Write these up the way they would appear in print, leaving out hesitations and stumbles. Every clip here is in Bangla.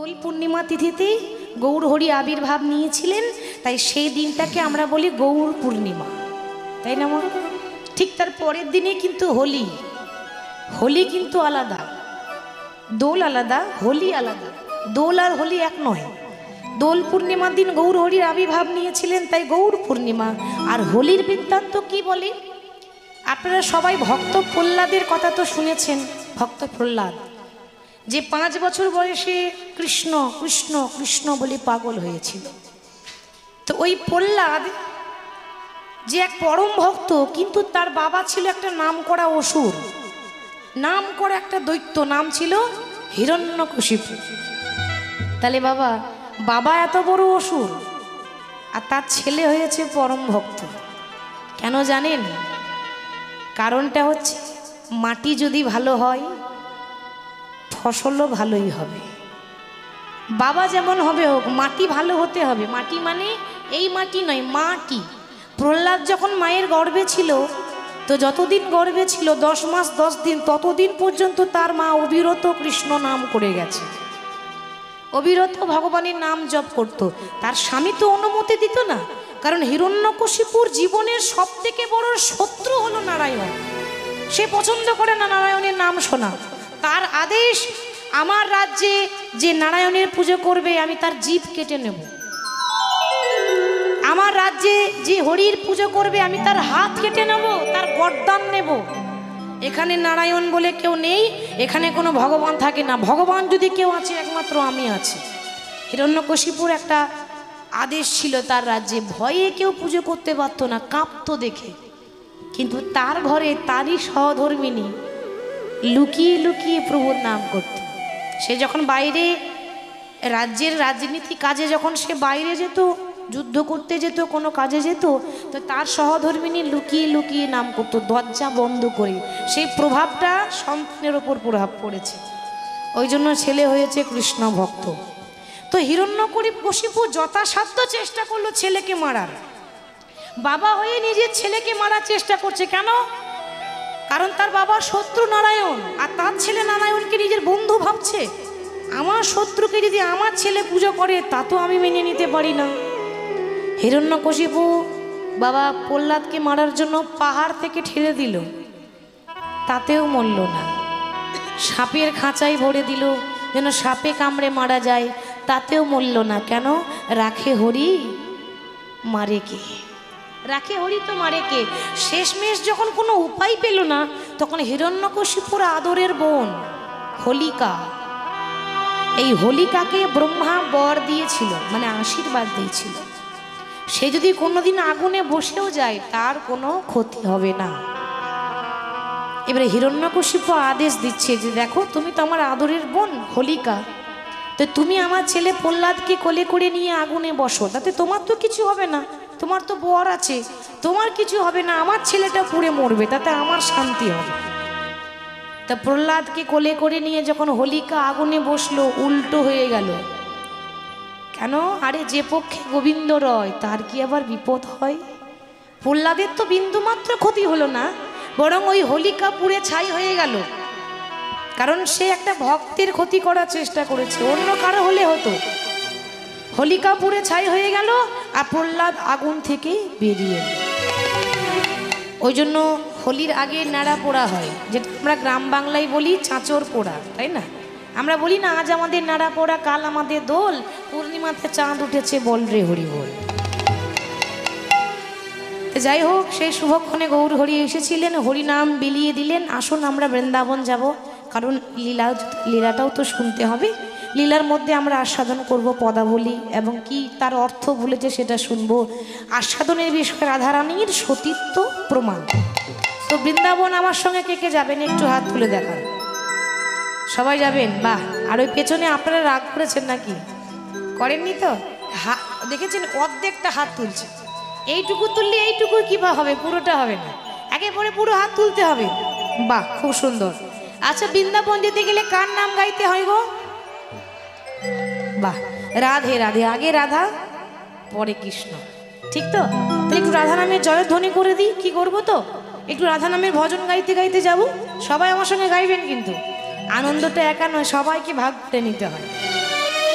দোল পূর্ণিমা তিথিতেই গৌর হরি আবির্ভাব নিয়েছিলেন, তাই সেই দিনটাকে আমরা বলি গৌর পূর্ণিমা, তাই না? ঠিক তার পরের দিনে কিন্তু হোলি। হোলি কিন্তু আলাদা, দোল আলাদা, হোলি আলাদা। দোল আর হোলি এক নয়। দোল পূর্ণিমার দিন গৌর হরির আবির্ভাব নিয়েছিলেন, তাই গৌর পূর্ণিমা। আর হোলির বৃত্তান্ত কি বলে? আপনারা সবাই ভক্ত প্রহ্লাদের কথা তো শুনেছেন। ভক্ত প্রহ্লাদ যে 5 বছর বয়সে কৃষ্ণ কৃষ্ণ কৃষ্ণ বলে পাগল হয়েছিল। তো ওই প্রহ্লাদ যে এক পরম ভক্ত, কিন্তু তার বাবা ছিল একটা নামকরা অসুর, নাম করা একটা দৈত্য, নাম ছিল হিরণ্যকশিপু। তাহলে বাবা এত বড় অসুর, আর তার ছেলে হয়েছে পরম ভক্ত। কেন জানেন? কারণটা হচ্ছে মাটি যদি ভালো হয় ফসলও ভালোই হবে। বাবা যেমন হবে হোক, মাটি ভালো হতে হবে। মাটি মানে এই মাটি নয়, মাটি। প্রহ্লাদ যখন মায়ের গর্ভে ছিল, তো যতদিন গর্ভে ছিল 10 মাস 10 দিন, ততদিন পর্যন্ত তার মা অবিরত কৃষ্ণ নাম করে গেছে, অবিরত ভগবানের নাম জপ করত। তার স্বামী তো অনুমতি দিত না, কারণ হিরণ্যকশিপুর জীবনের সব থেকে বড় শত্রু হলো নারায়ণ। সে পছন্দ করে না নারায়ণের নাম শোনা। তার আদেশ, আমার রাজ্যে যে নারায়ণের পুজো করবে আমি তার জিভ কেটে নেব, আমার রাজ্যে যে হরির পুজো করবে আমি তার হাত কেটে নেব, তার গর্দান নেব। এখানে নারায়ণ বলে কেউ নেই, এখানে কোনো ভগবান থাকে না। ভগবান যদি কেউ আছে একমাত্র আমি আছি। হিরণ্যকশিপুর একটা আদেশ ছিল তার রাজ্যে, ভয়ে কেউ পুজো করতে পারতো না, কাঁপতো দেখে। কিন্তু তার ঘরে তারই সহধর্মিনী লুকিয়ে লুকিয়ে প্রভুর নাম করত। সে যখন বাইরে রাজ্যের রাজনীতি কাজে যখন সে বাইরে যেত, যুদ্ধ করতে যেত, কোনো কাজে যেত, তো তার সহধর্মিনী লুকিয়ে লুকিয়ে নাম করতো, দরজা বন্ধ করে। সেই প্রভাবটা সন্তানের ওপর প্রভাব পড়েছে, ওই জন্য ছেলে হয়েছে কৃষ্ণ ভক্ত। তো হিরণ্যকশিপু যথাসাধ্য চেষ্টা করলো ছেলেকে মারার। বাবা হয়ে নিজের ছেলেকে মারার চেষ্টা করছে। কেন? কারণ তার বাবার শত্রু নারায়ণ, আর তার ছেলে নারায়ণকে নিজের বন্ধু ভাবছে। আমার শত্রুকে যদি আমার ছেলে পুজো করে, তা তো আমি মেনে নিতে পারি না। হিরণ্যকশিপু বাবা প্রহ্লাদকে মারার জন্য পাহাড় থেকে ঠেলে দিল, তাতেও মরল না। সাপের খাঁচায় ভরে দিল যেন সাপে কামড়ে মারা যায়, তাতেও মরল না। কেন? রাখে হরি মারে কে? রাখে হরি তো মারে কে? শেষমেশ যখন কোনো উপায় পেল না, তখন হিরণ্যকশিপুর আদরের বোন হোলিকা, এই হোলিকাকে ব্রহ্মা বর দিয়েছিল, মানে আশীর্বাদ দিয়েছিল, সে যদি কোনোদিন আগুনে বসেও যায় তার কোনো ক্ষতি হবে না। এবারে হিরণ্যকশিপু আদেশ দিচ্ছে যে দেখো, তুমি তো আমার আদরের বোন হোলিকা, তো তুমি আমার ছেলে প্রহ্লাদকে কোলে করে নিয়ে আগুনে বসো, তাতে তোমার তো কিছু হবে না, তোমার তো বর আছে, তোমার কিছু হবে না, আমার ছেলেটা পুড়ে মরবে, তাতে আমার শান্তি হবে। তা প্রহ্লাদকে কোলে করে নিয়ে যখন হোলিকা আগুনে বসলো, উল্টো হয়ে গেল। কেন? আরে যে পক্ষে গোবিন্দ রয় তার কি আবার বিপদ হয়? প্রহ্লাদের তো বিন্দুমাত্র ক্ষতি হলো না, বরং ওই হোলিকা পুড়ে ছাই হয়ে গেল। কারণ সে একটা ভক্তের ক্ষতি করার চেষ্টা করেছে, অন্য কারো হলে হতো। হোলিকা পুড়ে ছাই হয়ে গেল, আর প্রহ্লাদ আগুন থেকে বেরিয়ে এলো। ওই জন্য হোলির আগে নাড়া পোড়া হয়, যেটা আমরা গ্রাম বাংলায় বলি চাঁচর পোড়া, তাই না? আমরা বলি না আজ আমাদের নাড়া পোড়া, কাল আমাদের দোল, পূর্ণিমাতে চাঁদ উঠেছে বল রে হরি বল। যাই হোক, সেই শুভক্ষণে গৌর হরি এসেছিলেন, হরিনাম বিলিয়ে দিলেন। আসুন আমরা বৃন্দাবন যাব, কারণ লীলাটাও তো শুনতে হবে। লীলার মধ্যে আমরা আস্বাদন করব পদাবলী, এবং কি তার অর্থ বলেছে সেটা শুনবো। আস্বাদনের বিষয়ে রাধারানীর সতীত্ব প্রমাণ। তো বৃন্দাবন আমার সঙ্গে কে কে যাবেন একটু হাত তুলে দেখান। সবাই যাবেন? বাহ। আর ওই পেছনে আপনারা রাগ করেছেন নাকি? করেননি তো? দেখেছেন অর্ধেকটা হাত তুলছে। এইটুকু তুললে এইটুকু কিবা হবে, পুরোটা হবে না, একেবারে পুরো হাত তুলতে হবে। বাহ, খুব সুন্দর। আচ্ছা, বৃন্দাবন যেতে গেলে কার নাম গাইতে হয় গো? বাহ, রাধে রাধে। আগে রাধা পরে কৃষ্ণ, ঠিক তো? তাহলে একটু রাধা নামের জয়ধ্বনি করে দিই। কি করবো? তো একটু রাধা নামের ভজন গাইতে গাইতে যাব। সবাই আমার সঙ্গে গাইবেন, কিন্তু আনন্দটা একা নয়, সবাইকে ভাগ করে নিতে হয়।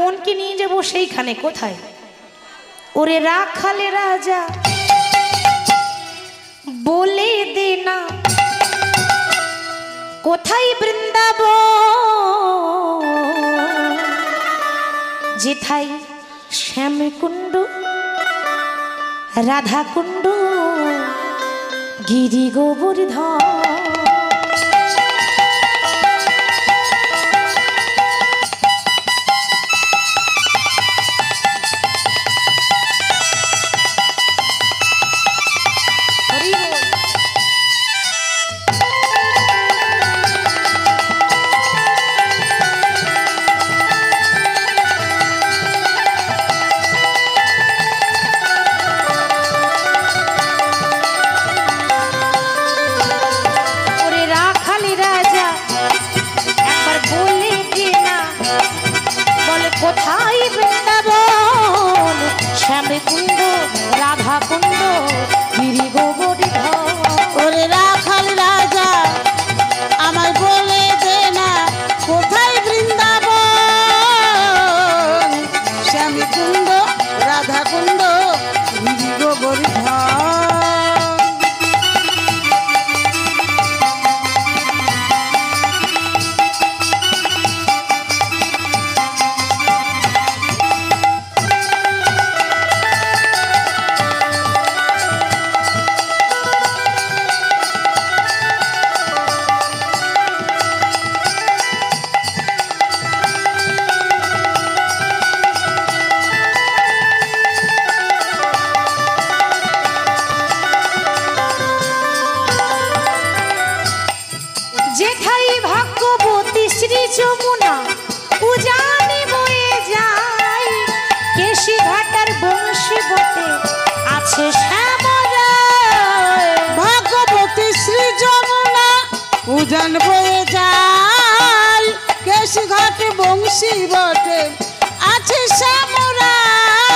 মনকে নিয়ে যাবো সেইখানে। কোথায়? ওরে রাখালে রাজা বলে দে না কোথায় বৃন্দাবন, যেথায় শ্যামকুণ্ড রাধাকুণ্ড গিরি গোবর্ধন। কোথায় বৃন্দাবন শ্যামকুণ্ড রাধাকুণ্ড গিরি গোবর্ধন। ওরে রাখাল রাজা আমায় বলে দে না কোথায় বৃন্দাবন শ্যামকুণ্ড রাধাকুণ্ড গিরি গোবর্ধন। যেথায় ভাগ্যবতী শ্রী যমুনা উজানি বয়ে যায়, কেশি ঘাটার বংশী বটে আছে শ্যামরায়। ভাগ্যবতী শ্রী যমুনা উজান বয়ে যায়, কেশি ঘাটে বংশী বটে আছে শ্যামরায়।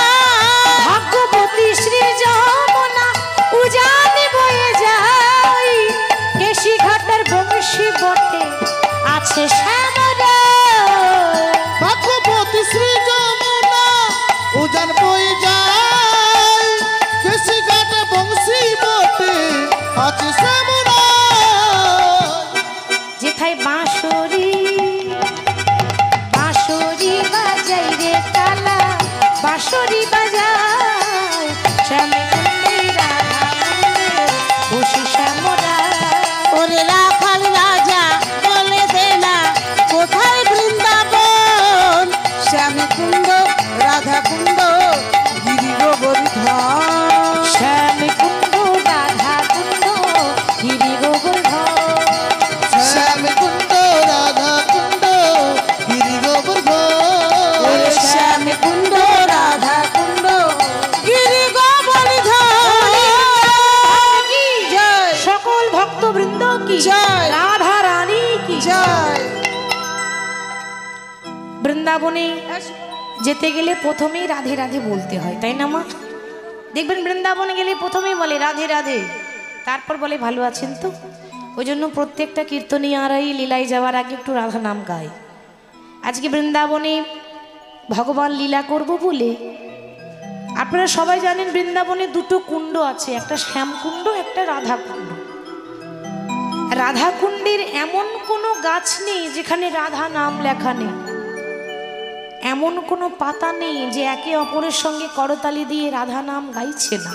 ভাগ্যবতী শ্রী যমুনা উজানি বয়ে যায়, কেশি ঘাটার বংশী বটে আছে শ্যামরায়। ভাগ্যবতী শ্রী যমুনা উজান বয়ে যায়, কেশি ঘাটে বংশী বটে আছে শ্যামরায়। যেথায় বাঁশরি বাঁশরি বাজাই রে কালা, বাঁশরি বাজায় শ্যামকুণ্ডে রাধাকুণ্ডে বসে শ্যামরায়। ওরে রাখাল রাজা বলে দে না কোথায় বৃন্দাবন শ্যামকুণ্ড রাধাকুণ্ড গিরি গোবর্ধন। শ্যামকুণ্ড রাধাকুণ্ড গিরি গোবর্ধন। শ্যামকুণ্ড রাধাকুণ্ড গিরি গোবর্ধন। ওরে শ্যামকুণ্ড রাধাকুণ্ড গিরি গোবর্ধন। জয় সকল ভক্তবৃন্দ কি জয়। রাধা রানী কি জয়। বৃন্দাবনে যেতে গেলে প্রথমেই রাধে রাধে বলতে হয়, তাই না মা? দেখবেন বৃন্দাবনে গেলে প্রথমেই বলে রাধে রাধে, তারপর বলে ভালো আছেন তো। ওই জন্য প্রত্যেকটা কীর্তনীয়ারাই লীলায় যাওয়ার আগে একটু রাধা নাম গায়। আজকে বৃন্দাবনে ভগবান লীলা করব বলে আপনারা সবাই জানেন বৃন্দাবনে দুটো কুণ্ড আছে, একটা শ্যামকুণ্ড একটা রাধাকুণ্ড। রাধাকুণ্ডের এমন কোনো গাছ নেই যেখানে রাধা নাম লেখা নেই, এমন কোনো পাতা নেই যে একে অপরের সঙ্গে করতালি দিয়ে রাধা নাম গাইছে না।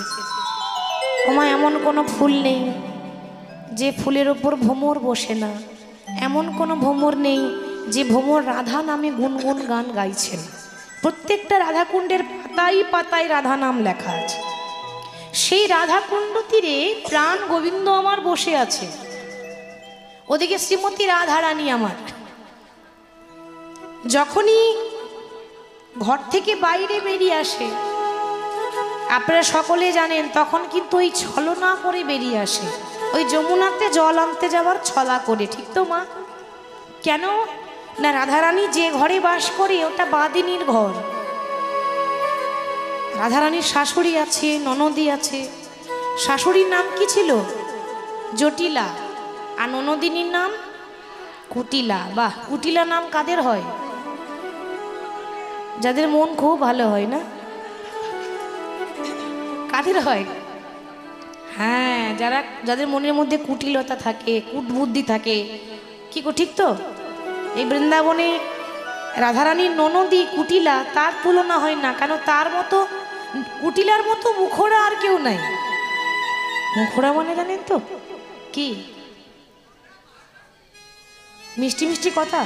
ওমা এমন কোনো ফুল নেই যে ফুলের ওপর ভ্রমর বসে না, এমন কোনো ভ্রমর নেই যে ভ্রমর রাধা নামে গুনগুন গান গাইছে না। প্রত্যেকটা রাধাকুণ্ডের পাতায় পাতায় রাধা নাম লেখা আছে। সেই রাধাকুণ্ড তীরে প্রাণ গোবিন্দ আমার বসে আছে, ওদিকে শ্রীমতী রাধারানী আমার। যখনই ঘর থেকে বাইরে বেরিয়ে আসে, আপনারা সকলে জানেন, তখন কিন্তু ওই ছলনা করে বেরিয়ে আসে, ওই যমুনাতে জল আনতে যাওয়ার ছলা করে, ঠিক তো মা? কেন না রাধারানী যে ঘরে বাস করে ওটা বাদিনীর ঘর। রাধারানীর শাশুড়ি আছে, ননদী আছে। শাশুড়ির নাম কি ছিল? জটিলা। আর ননদিনীর নাম কুটিলা। বাহ, কুটিলা নাম কাদের হয়? যাদের মন খুব ভালো হয় না, কাদের হয়? হ্যাঁ, যাদের মনের মধ্যে কুটিলতা থাকে, কুটবুদ্ধি থাকে। কি গো, ঠিক তো? এই বৃন্দাবনে রাধারানীর ননদী কুটিলা, তার তুলনা হয় না। কেন? তার মতো কুটিলার মতো মুখোরা আর কেউ নাই। মুখোরা মানে জানেন তো কি? মিষ্টি মিষ্টি কথা।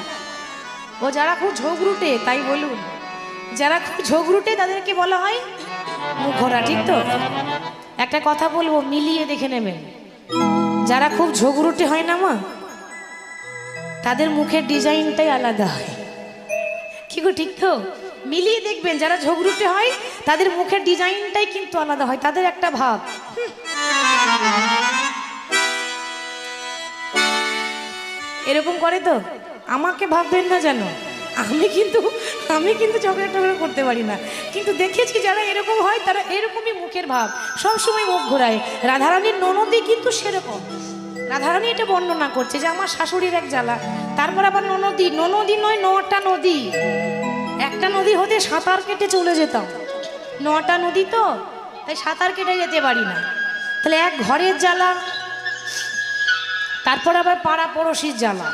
ও যারা খুব ঝগড়ুটে, তাই বলুন, যারা খুব ঝগড়ুটে তাদেরকে বলা হয় মুখোরা, ঠিক তো? একটা কথা বলবো, মিলিয়ে দেখে নেবেন। যারা খুব ঝগড়ুটে হয় না মা, তাদের মুখের ডিজাইনটাই আলাদা হয়। কি গো, ঠিক তো? মিলিয়ে দেখবেন, যারা ঝগড়ুটে হয় তাদের মুখের ডিজাইনটাই কিন্তু আলাদা হয়। তাদের একটা ভাব, এরকম করে তো। আমাকে ভাববেন না যেন, আমি কিন্তু ঝগড়া টগড়া করতে পারি না, কিন্তু দেখেছি যারা এরকম হয় তারা এরকমই মুখের ভাব, সবসময় মুখ ঘোরায়। রাধারানীর ননদী কিন্তু সেরকম। রাধারানী এটা বর্ণনা করছে যে আমার শাশুড়ির এক জ্বালা, তারপর আবার ননদী নয়, 9টা নদী। একটা নদী হতে সাঁতার কেটে চলে যেতাম, 9টা নদী তো, তাই সাঁতার কেটে যেতে পারি না। তাহলে এক ঘরের জ্বালা, তারপর আবার পাড়া পড়শির জ্বালা।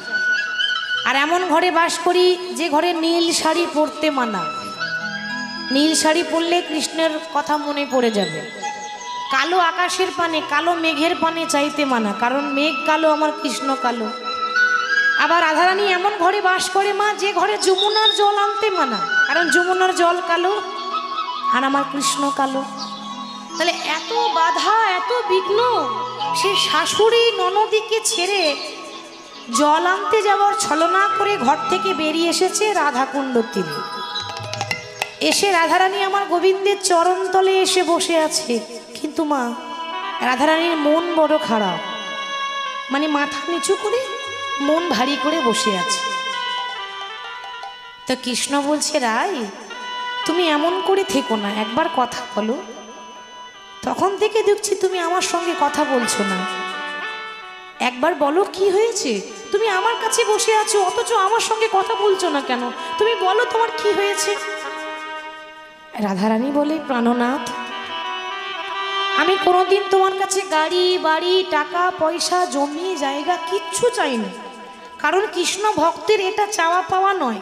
আর এমন ঘরে বাস করি যে ঘরে নীল শাড়ি পরতে মানা। নীল শাড়ি পরলে কৃষ্ণের কথা মনে পড়ে যাবে। কালো আকাশের পানে, কালো মেঘের পানে চাইতে মানা, কারণ মেঘ কালো, আমার কৃষ্ণ কালো। আবার রাধারানী এমন ঘরে বাস করে মা যে ঘরে যমুনার জল আনতে মানা, কারণ যমুনার জল কালো আর আমার কৃষ্ণ কালো। তাহলে এত বাধা, এত বিঘ্ন, সে শাশুড়ি ননদীকে ছেড়ে জল আনতে যাওয়ার ছলনা করে ঘর থেকে বেরিয়ে এসেছে রাধাকুণ্ড তীরে। এসে রাধারানী আমার গোবিন্দের চরণতলে এসে বসে আছে। কিন্তু মা, রাধারানীর মন বড় খারাপ, মানে মাথা নিচু করে মন ভারী করে বসে আছে। তো কৃষ্ণ বলছে, রাই তুমি এমন করে থেকো না, একবার কথা বলো। তখন থেকে দেখছি তুমি আমার সঙ্গে কথা বলছো না, একবার বলো কি হয়েছে? তুমি আমার কাছে বসে আছো অথচ আমার সঙ্গে কথা বলছো না কেন? তুমি বলো তোমার কি হয়েছে? রাধারানী বলে, প্রাণনাথ, আমি কোনোদিন তোমার কাছে গাড়ি বাড়ি টাকা পয়সা জমি জায়গা কিচ্ছু চাইনি, কারণ কৃষ্ণ ভক্তের এটা চাওয়া পাওয়া নয়।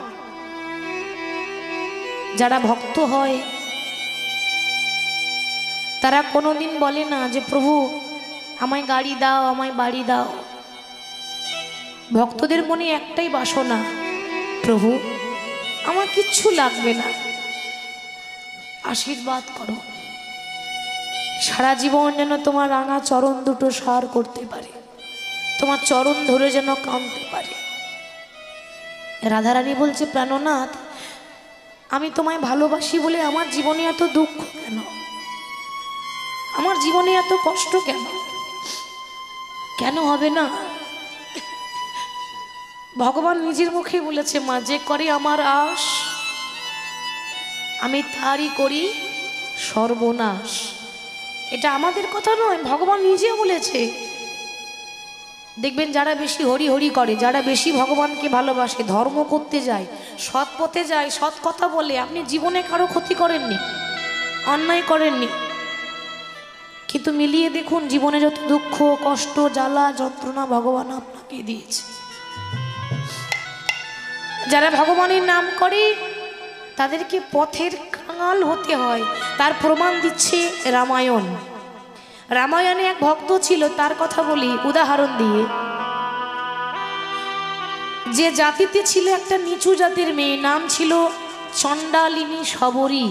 যারা ভক্ত হয় তারা কোনোদিন বলে না যে প্রভু আমায় গাড়ি দাও, আমায় বাড়ি দাও। ভক্তদের মনে একটাই বাসনা, প্রভু আমার কিচ্ছু লাগবে না, আশীর্বাদ করো, সারা জীবন যেন তোমার রাঙা চরণ দুটো সার করতে পারে, তোমার চরণ ধরে যেন কাঁদতে পারে। রাধারানী বলছে, প্রাণনাথ, আমি তোমায় ভালোবাসি বলে আমার জীবনে এত দুঃখ কেন? আমার জীবনে এত কষ্ট কেন? কেন হবে না? ভগবান নিজের মুখে বলেছে, মা, যে করে আমার আশ আমি তারই করি সর্বনাশ। এটা আমাদের কথা নয়, ভগবান নিজে বলেছে। দেখবেন যারা বেশি হরি হরি করে, যারা বেশি ভগবানকে ভালোবাসে, ধর্ম করতে যায়, সৎ পথে যায়, সৎ কথা বলে, আপনি জীবনে কারো ক্ষতি করেননি, অন্যায় করেননি, কিন্তু মিলিয়ে দেখুন জীবনে যত দুঃখ কষ্ট জ্বালা যন্ত্রণা ভগবান আপনাকে দিয়েছে। যারা ভগবানের নাম করে তাদেরকে পথের কাঙাল হতে হয়, তার প্রমাণ দিচ্ছে রামায়ণ। রামায়ণে এক ভক্ত ছিল, তার কথা বলি উদাহরণ দিয়ে। যে জাতিতে ছিল একটা নিচু জাতির মেয়ে, নাম ছিল চণ্ডালিনী শবরী।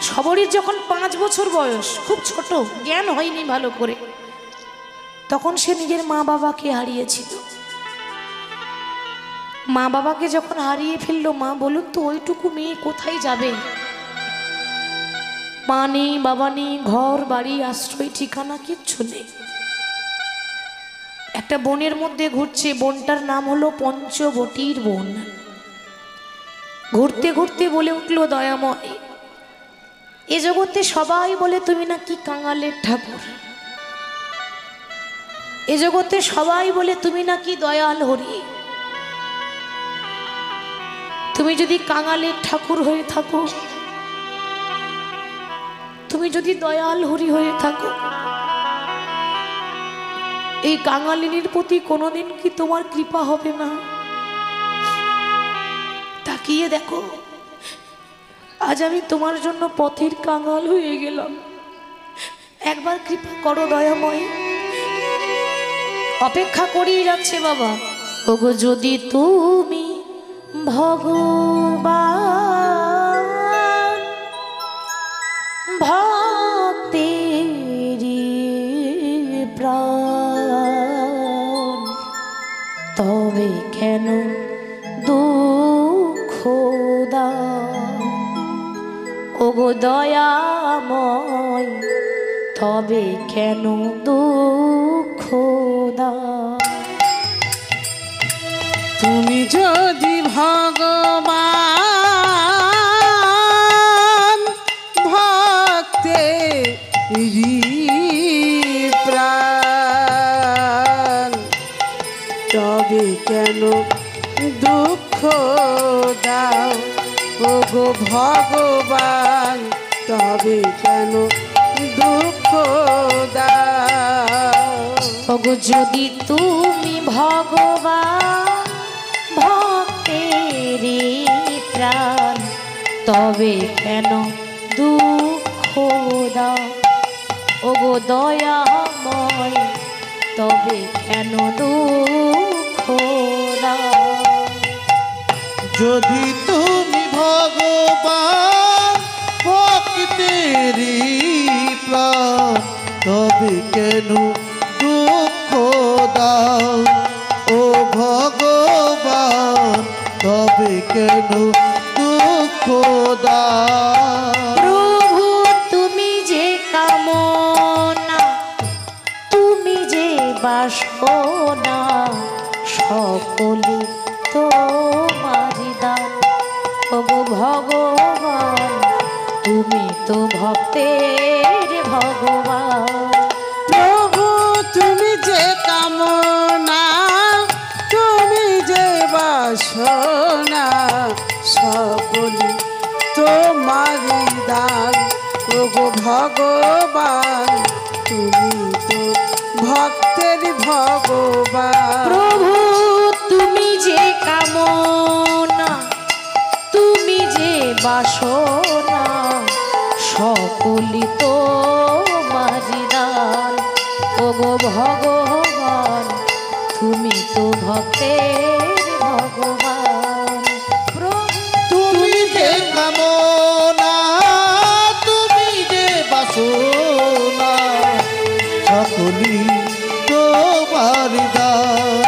শবরীর যখন 5 বছর বয়স, খুব ছোট, জ্ঞান হয়নি ভালো করে, তখন সে নিজের মা বাবাকে হারিয়েছিল। মা বাবাকে যখন হারিয়ে ফেললো, মা বলুন তো ওইটুকু মেয়ে কোথায় যাবে? মা নেই, বাবা নেই, ঘর বাড়ি আশ্রয় ঠিকানা কিচ্ছু নেই। একটা বনের মধ্যে ঘুরছে, বনটার নাম হলো পঞ্চবটির বন। ঘুরতে ঘুরতে বলে উঠলো, দয়াময়, এ জগতে সবাই বলে তুমি নাকি কাঙালের ঠাকুর, এ জগতে সবাই বলে তুমি নাকি দয়াল হরি, তুমি যদি কাঙালের ঠাকুর হয়ে থাকো, তুমি যদি দয়াল হরি হয়ে থাকো, এই কাঙালিনীর প্রতি কোনোদিন কি তোমার কৃপা হবে না? তাকিয়ে দেখো, আজ আমি তোমার জন্য পথের কাঙাল হয়ে গেলাম। একবার কৃপা করো দয়াময়। অপেক্ষা করেই যাচ্ছে বাবা। ওগো যদি তুমি ভগবান ভক্তেরি প্রাণ, তবে কেন দুঃখ দাও? ওগো দয়াময়, তবে কেন দুঃখ দাও? তুমি যদি ভগবান ভক্তেরি প্রাণ, তবে কেন দুঃখ দাও? ওগো ভগবান, তবে কেন দুঃখ দাও? ওগো যদি তুমি ভগবান ভক্তেরি প্রাণ, তবে কেন দুঃখ দাও? ওগো দয়াময়, তবে কেন দুঃখ দাও? যদি তুমি ভগবান ভক্তেরি প্রাণ, তবে কেন দুঃখ দাও? ও ভগবান, তবে কেন দুঃখ দাও? প্রভু তুমি যে কামনা, তুমি যে বাসনা, সকলে তোমারি দান। ওগো ভগবান, তুমি তো ভক্তের ভগবান। প্রভু তুমি যে কামনা, তুমি যে বাসনা, সকলি তোমারি দান। ওগো ভগবান, তুমি তো ভক্তের ভগবান। প্রভু তুমি যে কামনা, তুমি যে বাসনা, সকলি তোমারি দান। ওগো ভগবান, তুমি তো ভক্তের ভগবান। প্রভু তুমি যে কামনা, তুমি যে বাসনা, সকলি তোমার দান।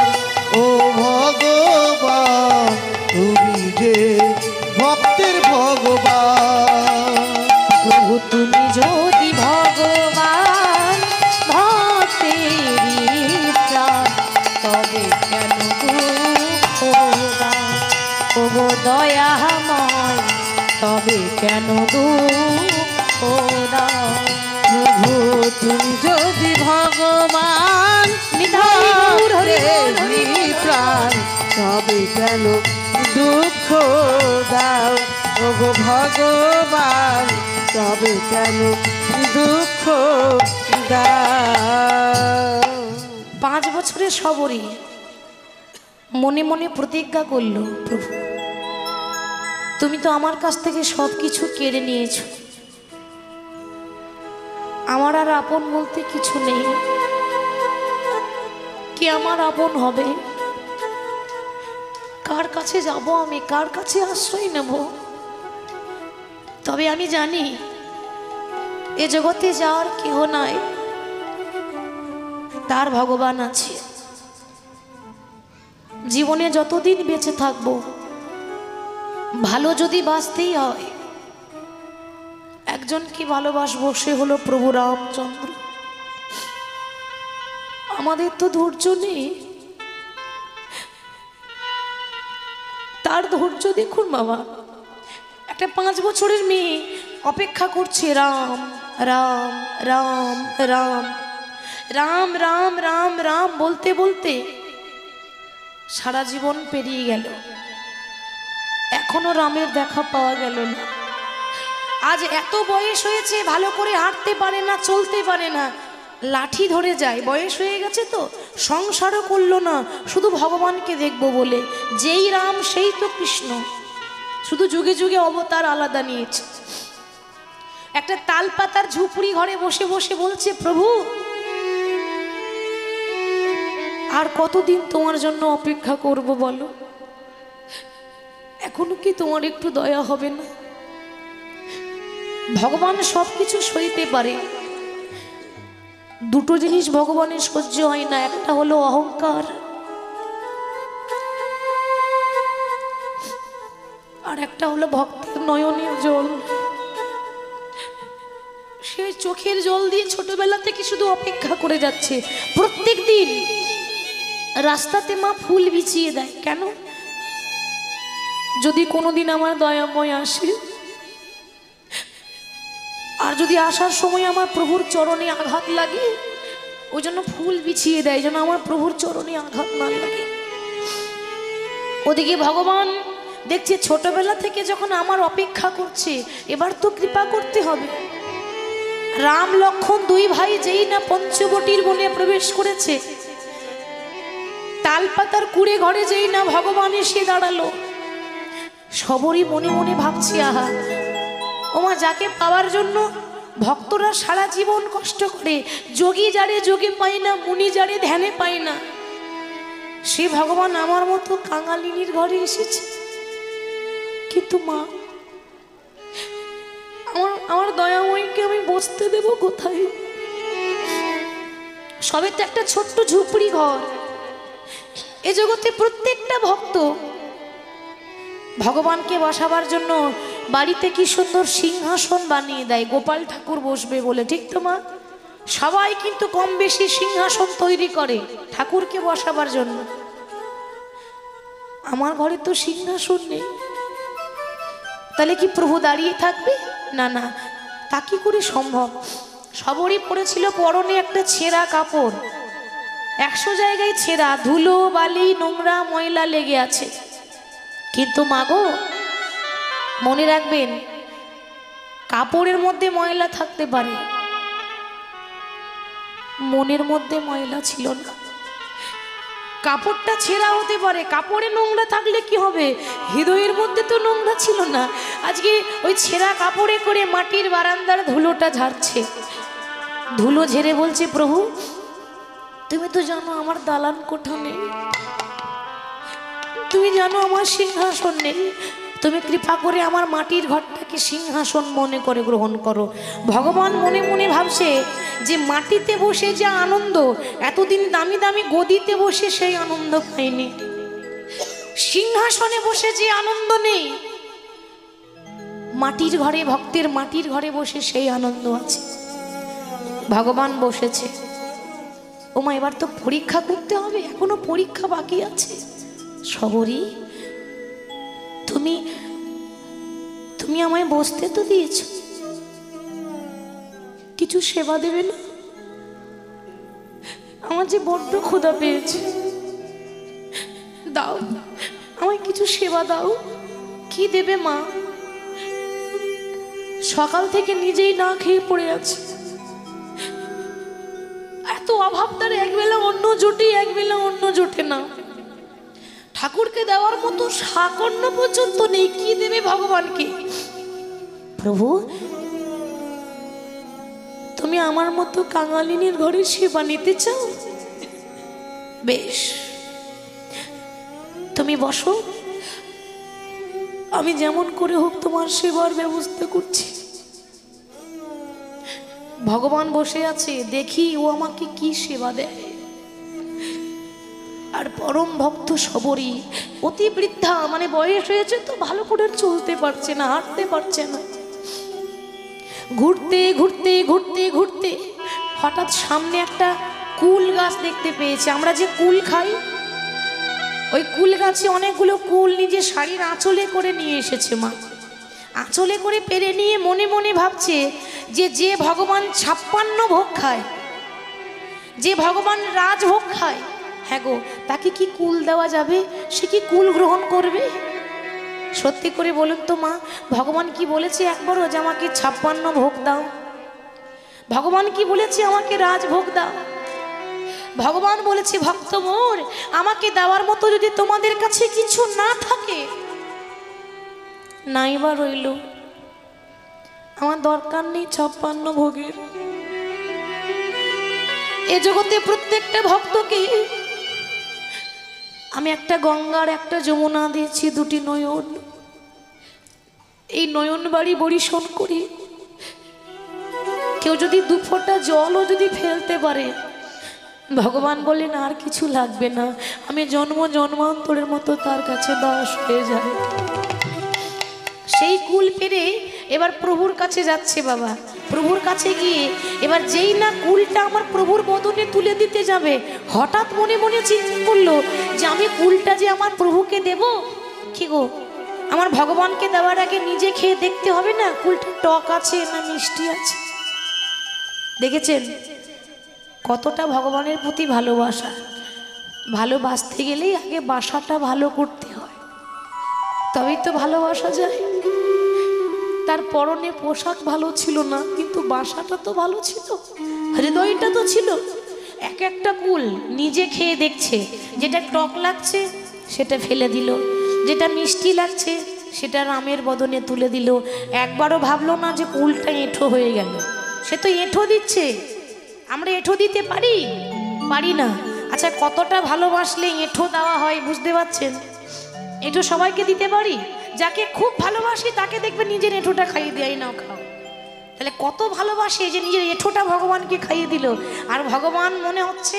ও ভগবান, তুমি যে ভক্তের ভগবান। প্রভু তুমি যদি ভগবান ভক্তেরি প্রাণ, তবে কেন দুঃখ দাও? ওগো দয়াময়, তবে কেন দুঃখ দাও? প্রভু তুমি যদি ভগবান নিধাই গৌর হরি বল, হরি ভক্তেরি বল। প্রাণ, তবে কেন দুঃখ দাও? ওগো ভগবান, তবে কেন দুঃখ দাও? 5 বছরের সবরই মনে মনে প্রতিজ্ঞা করলো, প্রভু তুমি তো আমার কাছ থেকে সব কিছু কেড়ে নিয়েছো, আমার আর আপন বলতে কিছু নেই। কি আমার আপন হবে? কার কাছে যাব আমি? কার কাছে আশ্রয় নেব? তবে আমি জানি এ জগতে যার কেহ নাই, তার ভগবান আছে। জীবনে যতদিন বেঁচে থাকবো, ভালো যদি বাঁচতেই হয়, একজনকে ভালোবাসবো, সে হলো প্রভু রামচন্দ্র। আমাদের তো ধৈর্য নেই, তার ধৈর্য দেখুন বাবা। একটা 5 বছরের মেয়ে অপেক্ষা করছে রাম রাম রাম রাম রাম রাম রাম রাম বলতে বলতে সারা জীবন পেরিয়ে গেল। এখনো রামের দেখা পাওয়া গেল না। আজ এত বয়স হয়েছে, ভালো করে হাঁটতে পারে না, চলতে পারে না, লাঠি ধরে যায়। বয়স হয়ে গেছে তো, সংসারও করলো না, শুধু ভগবানকে দেখবো বলে। যেই রাম সেই তো কৃষ্ণ, শুধু যুগে যুগে অবতার আলাদা নিয়েছে। একটা তাল পাতার ঝুপড়ি ঘরে বসে বসে বলছে, প্রভু আর কতদিন তোমার জন্য অপেক্ষা করব বলো, এখনো কি তোমার একটু দয়া হবে না? ভগবান সবকিছু সইতে পারে, দুটো জিনিস ভগবানের সহ্য হয় না, একটা হলো অহংকার, আর একটা হলো ভক্তের নয়নের জল। সে চোখের জল দিয়ে ছোটবেলা থেকে শুধু অপেক্ষা করে যাচ্ছে। প্রত্যেক দিন রাস্তাতে মা ফুল বিছিয়ে দেয়, কেন? যদি কোনোদিন আমার দয়াময় আসে, আর যদি আসার সময় আমার প্রভুর চরণে আঘাত লাগে, ওই জন্য ফুল বিছিয়ে দেয়, যেন আমার প্রভুর চরণে আঘাত না লাগে। ওদিকে ভগবান দেখছে ছোটবেলা থেকে যখন আমার অপেক্ষা করছে, এবার তো কৃপা করতে হবে। রাম লক্ষ্মণ দুই ভাই যেই না পঞ্চবটির বনে প্রবেশ করেছে, তালপাতার কুড়ে ঘরে যেই না ভগবান এসে দাঁড়ালো, সবরই মনে মনে ভাবছি, আহা ওমা, যাকে পাওয়ার জন্য ভক্তরা সারা জীবন কষ্ট করে, যোগী যারে যোগে পায় না, মুনি যারে ধ্যানে পায় না, সে ভগবান আমার মতো কাঙালিনীর ঘরে এসেছে। কিন্তু মা, আমার দয়াময়কে আমি বসতে দেব কোথায়? সবে তো একটা ছোট্ট ঝুপড়ি ঘর। এ জগতে প্রত্যেকটা ভক্ত ভগবানকে বসাবার জন্য বাড়িতে কি সুন্দর সিংহাসন বানিয়ে দেয়, গোপাল ঠাকুর বসবে বলে, ঠিক তো মা? সবাই কিন্তু কম বেশি সিংহাসন তৈরি করে ঠাকুরকে বসাবার জন্য। আমার ঘরে তো সিংহাসন নেই, তাহলে কি প্রভু দাঁড়িয়ে থাকবে? না না, তা কি করে সম্ভব? সবরই পড়েছিল পরনে একটা ছেঁড়া কাপড়, 100 জায়গায় ছেঁড়া, ধুলো বালি নোংরা ময়লা লেগে আছে। কিন্তু মাগো, মনে রাখবেন, কাপড়ের মধ্যে ময়লা থাকতে পারে, মনের মধ্যে ময়লা ছিল না। কাপড়টা ছেঁড়া হতে পারে, কাপড়ে নোংরা থাকলে কি হবে? হৃদয়ের মধ্যে তো নোংরা ছিল না। আজকে ওই ছেঁড়া কাপড়ে করে মাটির বারান্দার ধুলোটা ঝাড়ছে, ধুলো ঝেড়ে বলছে, প্রভু তুমি তো জানো আমার দালান কোঠা নেই, তুমি জানো আমার সিংহাসন নেই, তুমি কৃপা করে আমার মাটির ঘরটাকে সিংহাসন মনে করে গ্রহণ করো। ভগবান মনে মনে ভাবছে যে মাটিতে বসে যে আনন্দ, এতদিন দামি দামি গদিতে বসে সেই আনন্দ পাইনি, সিংহাসনে বসে যে আনন্দ নেই, মাটির ঘরে, ভক্তের মাটির ঘরে বসে সেই আনন্দ আছে। ভগবান বসেছে, ওমা এবার তো পরীক্ষা করতে হবে, এখনো পরীক্ষা বাকি আছে। সবরই তুমি আমায় বসতে তো দিয়েছ, কিছু সেবা দেবে না? আমার যে বড্ড ক্ষুধা পেয়েছে, দাও আমায় কিছু সেবা দাও। কি দেবে মা? সকাল থেকে নিজেই না খেয়ে পড়ে আছে, এত অভাব, তার একবেলা অন্ন জোটে, একবেলা অন্ন জোটে না, ঠাকুরকে দেওয়ার মতো শাকন্য পর্যন্ত নেই, কি দেবে ভগবানকে? প্রভু তুমি আমার মতো কাঙালিনীর ঘরে সেবা নিতে চাও? বেশ, তুমি বসো, আমি যেমন করে হোক তোমার সেবার ব্যবস্থা করছি। ভগবান বসে আছে, দেখি ও আমাকে কি সেবা দেয়। আর পরম ভক্ত সবরই অতি বৃদ্ধা, মানে বয়স হয়েছে তো, ভালো করে চলতে পারছে না, হাঁটতে পারছে না, ঘুরতে ঘুরতে ঘুরতে ঘুরতে হঠাৎ সামনে একটা কুল গাছ দেখতে পেয়েছে। আমরা যে কুল খাই, ওই কুল গাছে অনেকগুলো কুল নিজে শাড়ির আঁচলে করে নিয়ে এসেছে মা। আঁচলে করে পেরে নিয়ে মনে মনে ভাবছে যে ভগবান 56 ভোগ খায়, যে ভগবান রাজভোগ খায়, হ্যাঁ গো, তাকে কি কুল দেওয়া যাবে? সে কি কুল গ্রহণ করবে? সত্যি করে বলুন তো মা, ভগবান কি বলেছে একবারও যে আমাকে 56 ভোগ দাও? ভগবান কি বলেছে আমাকে রাজভোগ দাও? ভগবান বলেছে ভক্ত মোর, আমাকে দেওয়ার মতো যদি তোমাদের কাছে কিছু না থাকে, নাই বা রইল, আমার দরকার নেই 56 ভোগের। এ জগতে প্রত্যেকটা ভক্তকে আমি একটা গঙ্গার একটা যমুনা দিয়েছি, দুটি নয়ন। এই নয়ন বাড়ি বরিশন করি, কেউ যদি 2 ফোঁটা জলও যদি ফেলতে পারে, ভগবান বলেন আর কিছু লাগবে না, আমি জন্ম জন্মান্তরের মতো তার কাছে দাস হয়ে যায়। সেই কুল পেরে এবার প্রভুর কাছে যাচ্ছে বাবা। প্রভুর কাছে গিয়ে এবার যেই না কুলটা আমার প্রভুর বদনে তুলে দিতে যাবে, হঠাৎ মনে মনে চিন্তা করলো যে আমি কুলটা যে আমার প্রভুকে দেব, কি গো, আমার ভগবানকে দেওয়ার আগে নিজে খেয়ে দেখতে হবে না কুলটা টক আছে না মিষ্টি আছে? দেখেছেন কতটা ভগবানের প্রতি ভালোবাসা। ভালোবাসতে গেলেই আগে বাসাটা ভালো করতে হয়, তবেই তো ভালোবাসা যায়। তার পরনে পোশাক ভালো ছিল না, কিন্তু বাসাটা তো ভালো ছিল, হৃদয়টা তো ছিল। এক একটা কুল নিজে খেয়ে দেখছে, যেটা টক লাগছে সেটা ফেলে দিল, যেটা মিষ্টি লাগছে সেটা রামের বদনে তুলে দিল। একবারও ভাবলো না যে কুলটা এঁঠো হয়ে গেল। সে তো এঁঠো দিচ্ছে, আমরা এঁঠো দিতে পারি? পারি না। আচ্ছা, কতটা ভালোবাসলে এঁঠো দেওয়া হয় বুঝতে পারছেন? এঁঠো সবাইকে দিতে পারি? যাকে খুব ভালোবাসি তাকে দেখবে নিজের এঁঠোটা খাইয়ে দেয়, নাও খাও। তাহলে কত ভালোবাসে যে নিজের এঁঠোটা ভগবানকে খাইয়ে দিল। আর ভগবান মনে হচ্ছে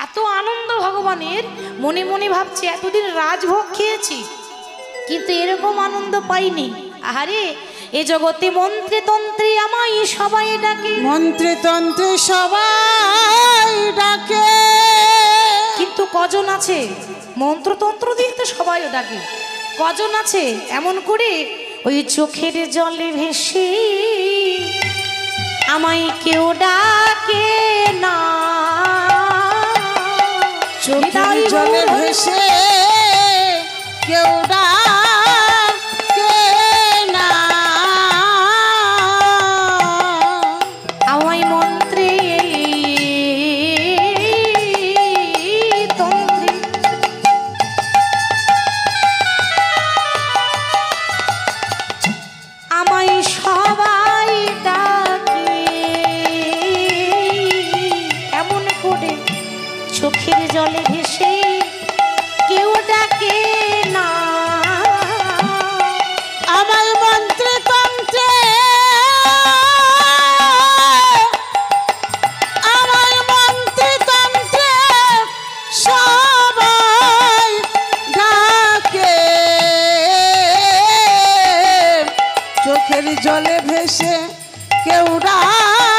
এত আনন্দ ভগবানের, মনে মনে ভাবছে এতদিন রাজভোগ খেয়েছি কিন্তু এরকম আনন্দ পাইনি। আরে এ জগতে মন্ত্রে তন্ত্রে আমায় সবাই ডাকে, মন্ত্রে তন্ত্রে সবাই ডাকে, কিন্তু কজন আছে মন্ত্রতন্ত্র দিয়ে তো সবাই ডাকে, কজন আছে এমন করে ওই চোখের জলে ভেসে আমায় কেউ ডাকে না? চোখের জলে ভেসে কেউ ডাকে না, আমায় মন্ত্রে তন্ত্রে আমায় সবাই ডাকে, এমন করে চোখের জলে ভেসে কেউ ডাকে না। আমার মন্ত্রে তন্ত্রে, আমার মন্ত্রে তন্ত্রে সবাই ডাকে, চোখের জলে ভেসে কেউ ডাকে